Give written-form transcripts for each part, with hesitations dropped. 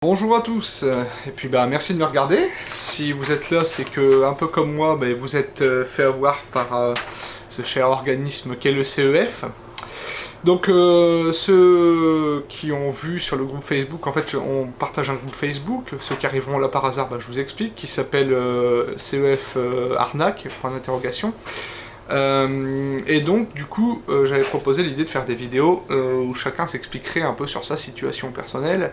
Bonjour à tous, et puis merci de me regarder. Si vous êtes là, c'est que, un peu comme moi, vous êtes fait avoir par ce cher organisme qu'est le CEF. Donc ceux qui ont vu sur le groupe Facebook, en fait on partage un groupe Facebook, ceux qui arriveront là par hasard, je vous explique, qui s'appelle CEF Arnaque, point d'interrogation. Et donc du coup j'avais proposé l'idée de faire des vidéos où chacun s'expliquerait un peu sur sa situation personnelle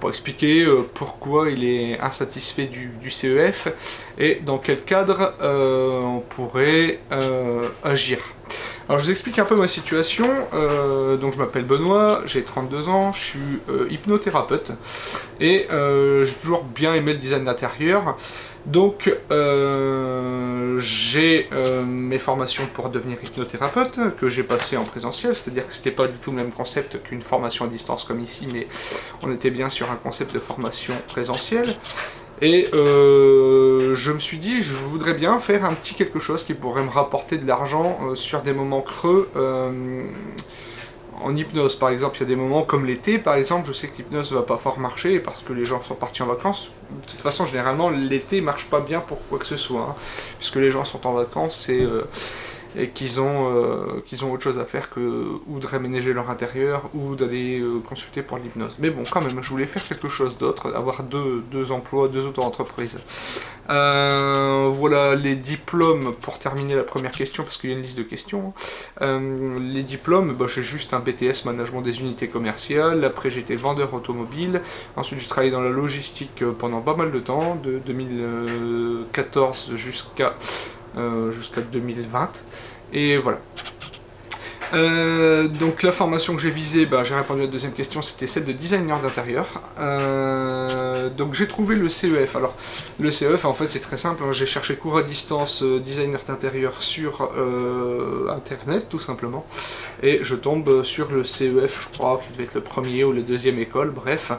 pour expliquer pourquoi il est insatisfait du CEF et dans quel cadre on pourrait agir. Alors je vous explique un peu ma situation. Donc je m'appelle Benoît, j'ai 32 ans, je suis hypnothérapeute et j'ai toujours bien aimé le design d'intérieur. Donc j'ai mes formations pour devenir hypnothérapeute que j'ai passé en présentiel, c'est-à-dire que c'était pas du tout le même concept qu'une formation à distance comme ici, mais on était bien sur un concept de formation présentielle. Et je me suis dit, je voudrais bien faire un petit quelque chose qui pourrait me rapporter de l'argent sur des moments creux en hypnose. Par exemple, il y a des moments comme l'été, par exemple, je sais que l'hypnose va pas fort marcher parce que les gens sont partis en vacances. De toute façon, généralement, l'été marche pas bien pour quoi que ce soit, hein, puisque les gens sont en vacances et qu'ils ont autre chose à faire que ou de réménager leur intérieur ou d'aller consulter pour l'hypnose. Mais bon, quand même, je voulais faire quelque chose d'autre, avoir deux emplois, deux auto-entreprises. Voilà les diplômes pour terminer la première question, parce qu'il y a une liste de questions. Les diplômes, j'ai juste un BTS management des unités commerciales, après j'étais vendeur automobile, ensuite j'ai travaillé dans la logistique pendant pas mal de temps, de 2014 jusqu'à 2020, et voilà. Donc la formation que j'ai visée, j'ai répondu à la deuxième question, c'était celle de designer d'intérieur. Donc j'ai trouvé le CEF. Alors le CEF en fait c'est très simple, hein. J'ai cherché cours à distance designer d'intérieur sur internet tout simplement, et je tombe sur le CEF, je crois qu'il devait être le premier ou la deuxième école, bref.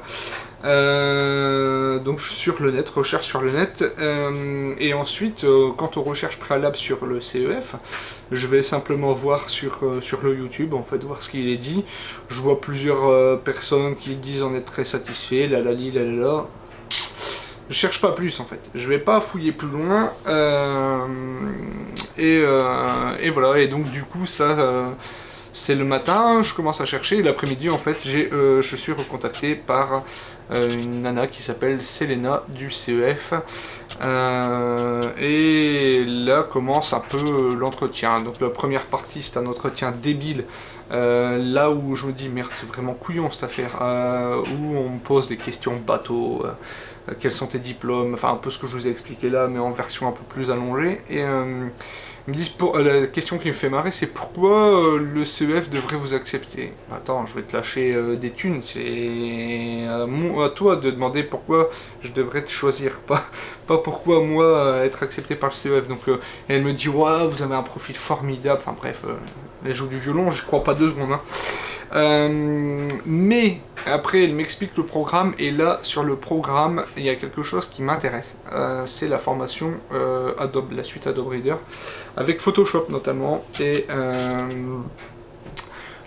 Donc sur le net, recherche sur le net, et ensuite quant aux recherches préalables sur le CEF, je vais simplement voir sur le YouTube, en fait, voir ce qu'il est dit. Je vois plusieurs personnes qui disent en être très satisfaits, là. Je cherche pas plus en fait, je vais pas fouiller plus loin, et voilà, et donc du coup ça... c'est le matin, je commence à chercher, et l'après-midi en fait je suis recontacté par une nana qui s'appelle Selena du CEF, et là commence un peu l'entretien. Donc la première partie c'est un entretien débile, là où je me dis merde c'est vraiment couillon cette affaire, où on me pose des questions bateau, quels sont tes diplômes, enfin un peu ce que je vous ai expliqué là mais en version un peu plus allongée, et ils me disent, la question qui me fait marrer, c'est pourquoi le CEF devrait vous accepter. Attends, je vais te lâcher des thunes, c'est à toi de demander pourquoi je devrais te choisir, pas pourquoi moi être accepté par le CEF. Donc elle me dit, ouais, vous avez un profil formidable, enfin bref, elle joue du violon, je crois pas 2 secondes, hein. Mais après elle m'explique le programme, et là sur le programme il y a quelque chose qui m'intéresse, c'est la formation Adobe, la suite Adobe Reader avec Photoshop notamment, et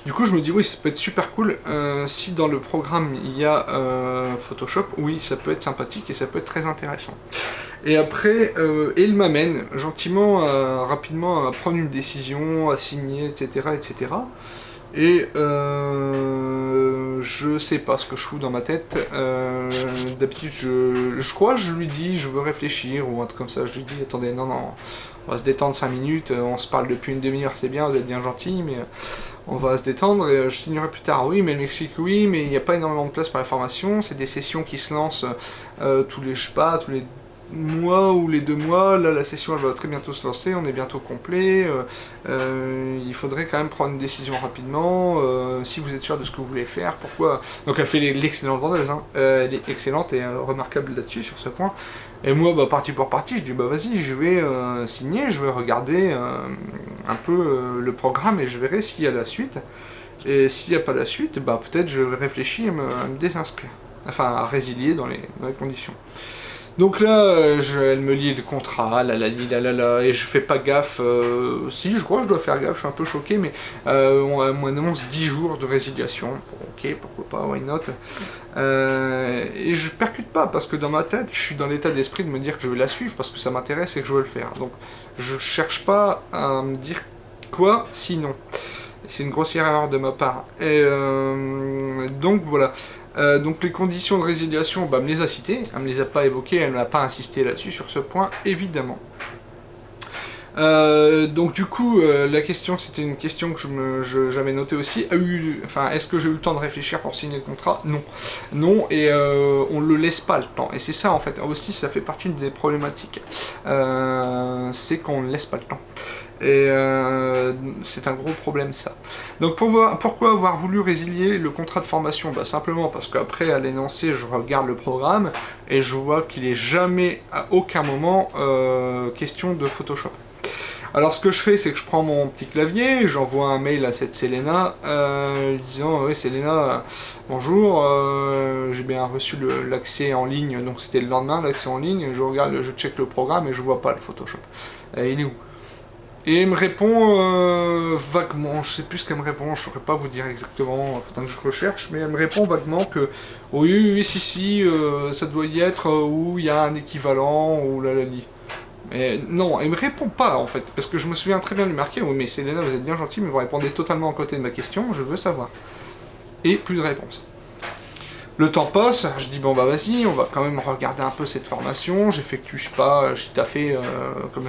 du coup je me dis oui ça peut être super cool, si dans le programme il y a Photoshop, oui ça peut être sympathique et ça peut être très intéressant. Et après, il m'amène gentiment, rapidement à prendre une décision, à signer, etc. etc. Et je sais pas ce que je fous dans ma tête. D'habitude, je crois, je lui dis, je veux réfléchir ou un truc comme ça. Je lui dis, attendez, non, on va se détendre 5 minutes. On se parle depuis une demi-heure, c'est bien, vous êtes bien gentil, mais on va se détendre. Et je signerai plus tard. Oui, mais elle m'explique oui, mais il n'y a pas énormément de place pour la formation. C'est des sessions qui se lancent tous les, je sais pas, tous les mois ou les 2 mois. Là la session elle va très bientôt se lancer, on est bientôt complet, il faudrait quand même prendre une décision rapidement, si vous êtes sûr de ce que vous voulez faire, pourquoi... Donc elle fait l'excellente vendeuse, hein. Elle est excellente et remarquable là-dessus sur ce point. Et moi partie pour partie, je dis vas-y, je vais signer, je vais regarder un peu le programme et je verrai s'il y a la suite, et s'il n'y a pas la suite, peut-être je vais réfléchir à me désinscrire, enfin à résilier dans les conditions. Donc là, elle me lit le contrat, là, et je fais pas gaffe. Si, je crois que je dois faire gaffe, je suis un peu choqué, mais on m'annonce 10 jours de résiliation. Bon, ok, pourquoi pas, why not. Et je percute pas, parce que dans ma tête, je suis dans l'état d'esprit de me dire que je vais la suivre, parce que ça m'intéresse et que je veux le faire. Donc, je cherche pas à me dire quoi, sinon. C'est une grossière erreur de ma part. Et donc voilà. Donc les conditions de résiliation, elle me les a citées, elle me les a pas évoquées, elle n'a pas insisté là-dessus sur ce point, évidemment. Donc du coup, la question, c'était une question que j'avais notée aussi. Est-ce que j'ai eu le temps de réfléchir pour signer le contrat? Non. Non, et on ne le laisse pas le temps. Et c'est ça, en fait, aussi, ça fait partie des problématiques. C'est qu'on ne laisse pas le temps. Et c'est un gros problème, ça. Donc pourquoi avoir voulu résilier le contrat de formation? Simplement parce qu'après, à l'énoncé, je regarde le programme et je vois qu'il n'est jamais, à aucun moment, question de Photoshop. Alors ce que je fais, c'est que je prends mon petit clavier, j'envoie un mail à cette Selena, disant oui Selena, bonjour, j'ai bien reçu l'accès en ligne, donc c'était le lendemain, l'accès en ligne, je regarde, je check le programme et je vois pas le Photoshop. Il est où? Et elle me répond vaguement, je sais plus ce qu'elle me répond, je saurais pas vous dire exactement, il faudra que je recherche, mais elle me répond vaguement que oui, si, ça doit y être, ou il y a un équivalent, ou la. Mais non, elle me répond pas en fait, parce que je me souviens très bien lui marquer, oui mais Selena vous êtes bien gentil, mais vous répondez totalement à côté de ma question, je veux savoir. Et plus de réponse. Le temps passe, je dis bon bah vas-y, on va quand même regarder un peu cette formation, j'effectue, je sais pas, j'ai taffé comme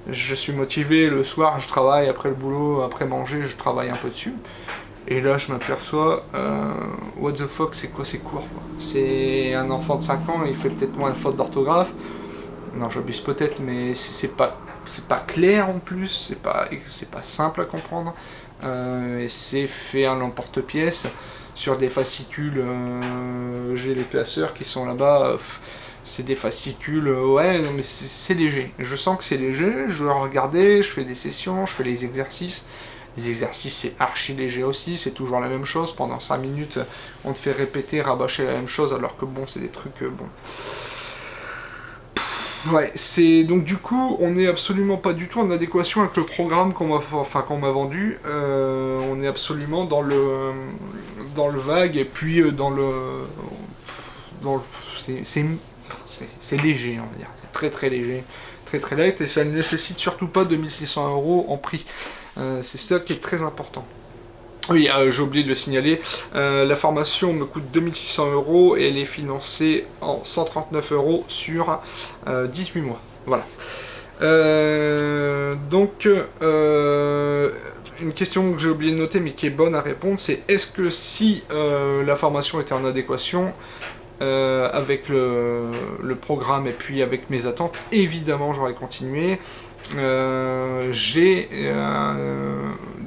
je suis motivé, le soir je travaille, après le boulot, après manger, je travaille un peu dessus. Et là je m'aperçois, what the fuck, c'est quoi ces cours quoi. C'est un enfant de 5 ans, il fait peut-être moins de fautes d'orthographe. Non, j'abuse peut-être, mais c'est pas clair en plus, c'est pas simple à comprendre. C'est fait en emporte-pièce sur des fascicules. J'ai les classeurs qui sont là-bas. C'est des fascicules, ouais, non, mais c'est léger. Je sens que c'est léger, je vais regarder, je fais des sessions, je fais les exercices. Les exercices, c'est archi léger aussi, c'est toujours la même chose. Pendant 5 minutes, on te fait répéter, rabâcher la même chose, alors que bon, c'est des trucs, bon. Ouais, c'est donc du coup, on n'est absolument pas du tout en adéquation avec le programme qu'on m'a vendu. On est absolument dans le vague et puis c'est léger, on va dire. C'est très très léger, très très light et ça ne nécessite surtout pas 2600 € en prix. C'est ça qui est très important. Oui, j'ai oublié de le signaler, la formation me coûte 2600 € et elle est financée en 139 € sur 18 mois. Voilà. Donc, une question que j'ai oublié de noter mais qui est bonne à répondre, c'est est-ce que si la formation était en adéquation avec le programme et puis avec mes attentes, évidemment j'aurais continué. J'ai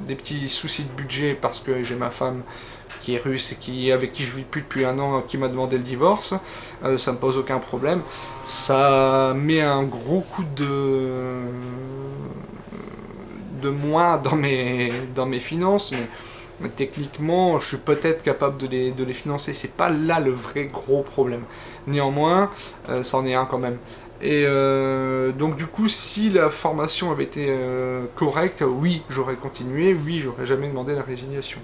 des petits soucis de budget parce que j'ai ma femme qui est russe et avec qui je vis plus depuis 1 an, qui m'a demandé le divorce. Ça me pose aucun problème. Ça met un gros coup de moins dans mes finances, mais techniquement, je suis peut-être capable de les financer. C'est pas là le vrai gros problème. Néanmoins, c'en est un quand même. Et donc du coup, si la formation avait été correcte, oui, j'aurais continué, oui, j'aurais jamais demandé la résiliation.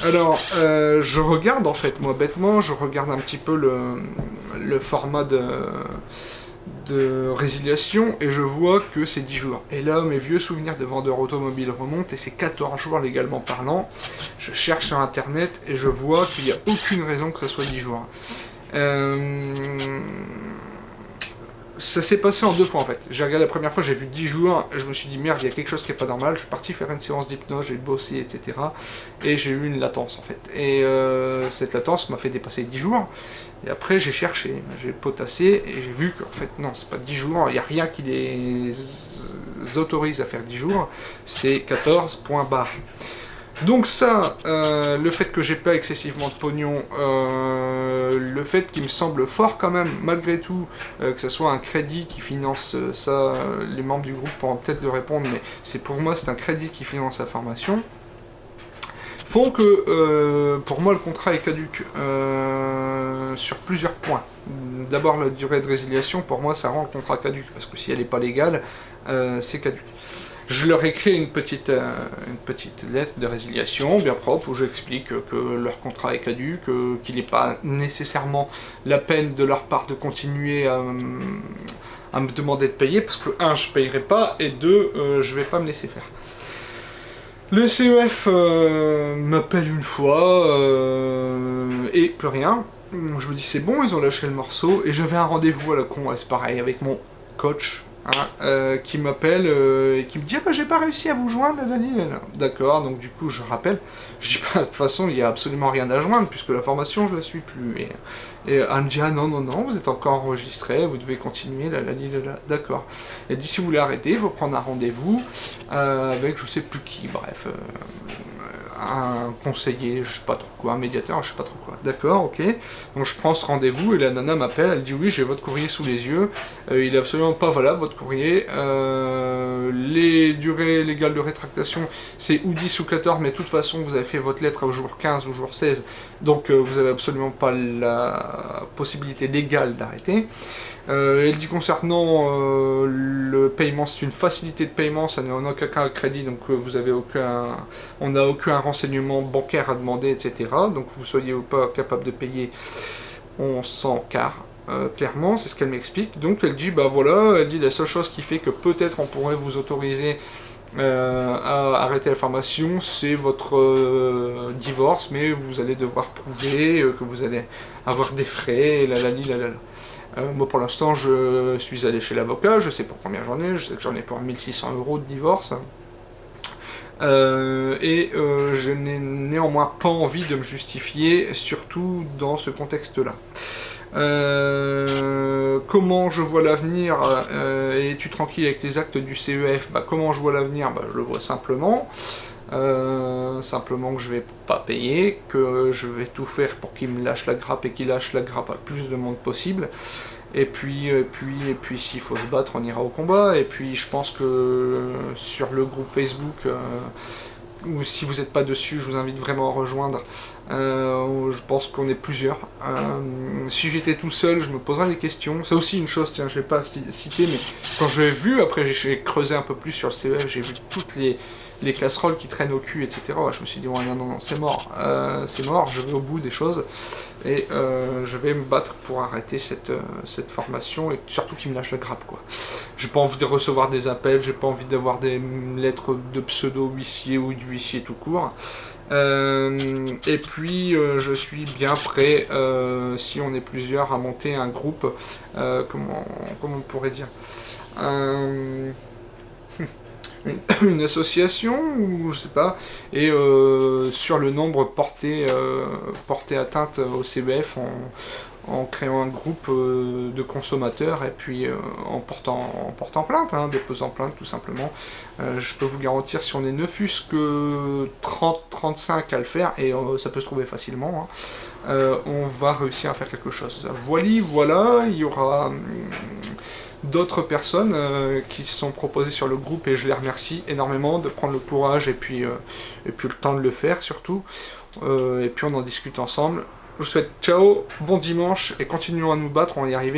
Alors, je regarde en fait, moi bêtement, je regarde un petit peu le format de résiliation et je vois que c'est 10 jours. Et là, mes vieux souvenirs de vendeur automobile remontent et c'est 14 jours légalement parlant. Je cherche sur internet et je vois qu'il n'y a aucune raison que ce soit 10 jours. Ça s'est passé en 2 fois en fait. J'ai regardé la première fois, j'ai vu 10 jours, je me suis dit merde, il y a quelque chose qui est pas normal, je suis parti faire une séance d'hypnose, j'ai bossé, etc. Et j'ai eu une latence en fait. Et cette latence m'a fait dépasser 10 jours. Et après j'ai cherché, j'ai potassé et j'ai vu qu'en fait non, c'est pas 10 jours, il n'y a rien qui les autorise à faire 10 jours, c'est 14 points barre. Donc ça, le fait que j'ai pas excessivement de pognon, le fait qu'il me semble fort quand même, malgré tout, que ce soit un crédit qui finance ça, les membres du groupe pourront peut-être le répondre, mais pour moi c'est un crédit qui finance la formation, font que pour moi le contrat est caduc sur plusieurs points. d'abord la durée de résiliation, pour moi ça rend le contrat caduc, parce que si elle n'est pas légale, c'est caduc. Je leur écris une petite lettre de résiliation bien propre où j'explique que leur contrat est caduc, qu'il n'est pas nécessairement la peine de leur part de continuer à me demander de payer, parce que 1, je ne payerai pas, et 2, je ne vais pas me laisser faire. Le CEF m'appelle une fois, et plus rien. Je me dis c'est bon, ils ont lâché le morceau, et j'avais un rendez-vous à la con, c'est pareil, avec mon coach, qui m'appelle et qui me dit ah bah j'ai pas réussi à vous joindre, d'accord, donc du coup je rappelle, je dis bah de toute façon il n'y a absolument rien à joindre puisque la formation je la suis plus, et elle me dit ah non vous êtes encore enregistré, vous devez continuer, d'accord. Elle dit si vous voulez arrêter, il faut prendre un rendez-vous avec je sais plus qui, bref, un conseiller, je sais pas trop quoi, un médiateur, je sais pas trop quoi. D'accord, ok. Donc je prends ce rendez-vous et la nana m'appelle, elle dit oui, j'ai votre courrier sous les yeux, il est absolument pas valable votre courrier, les durées légales de rétractation c'est ou 10 ou 14, mais de toute façon vous avez fait votre lettre au jour 15 ou jour 16, donc vous avez absolument pas la possibilité légale d'arrêter. Elle dit concernant le paiement, c'est une facilité de paiement, ça n'est en aucun cas un crédit, donc vous avez on n'a aucun renseignement bancaire à demander, etc. Donc vous soyez ou pas capable de payer, on s'en carre. Clairement, c'est ce qu'elle m'explique. Donc elle dit bah voilà, elle dit la seule chose qui fait que peut-être on pourrait vous autoriser à arrêter la formation, c'est votre divorce, mais vous allez devoir prouver que vous allez avoir des frais, lalala. Moi pour l'instant je suis allé chez l'avocat, je sais pour combien j'en ai, je sais que j'en ai pour 1600 € de divorce. Je n'ai néanmoins pas envie de me justifier, surtout dans ce contexte-là. Comment je vois l'avenir, et es-tu tranquille avec les actes du CEF? Comment je vois l'avenir? Je le vois simplement. Simplement que je vais pas payer, que je vais tout faire pour qu'il me lâche la grappe et qu'il lâche la grappe à plus de monde possible. Et puis s'il faut se battre, on ira au combat. Et puis je pense que sur le groupe Facebook, ou si vous n'êtes pas dessus, je vous invite vraiment à rejoindre. Je pense qu'on est plusieurs. Si j'étais tout seul, je me poserais des questions. C'est aussi une chose, tiens, je ne vais pas citer, mais quand j'ai vu, après j'ai creusé un peu plus sur le CEF, j'ai vu toutes les casseroles qui traînent au cul, etc. Je me suis dit, ouais, non, c'est mort, je vais au bout des choses, et je vais me battre pour arrêter cette formation, et surtout qu'il me lâche la grappe, quoi. J'ai pas envie de recevoir des appels, j'ai pas envie d'avoir des lettres de pseudo-huissier ou d'huissier tout court. Et puis je suis bien prêt, si on est plusieurs, à monter un groupe, comment on pourrait dire, une association, ou je sais pas, et sur le nombre porté atteinte au CEF en créant un groupe de consommateurs, et puis en portant plainte, déposant plainte tout simplement. Je peux vous garantir, si on est ne fût-ce que 30-35 à le faire, et ça peut se trouver facilement, on va réussir à faire quelque chose. Voilà, il y aura d'autres personnes qui se sont proposées sur le groupe, et je les remercie énormément de prendre le courage et puis le temps de le faire surtout, et puis on en discute ensemble. Je vous souhaite ciao, bon dimanche, et continuons à nous battre, on va y arriver.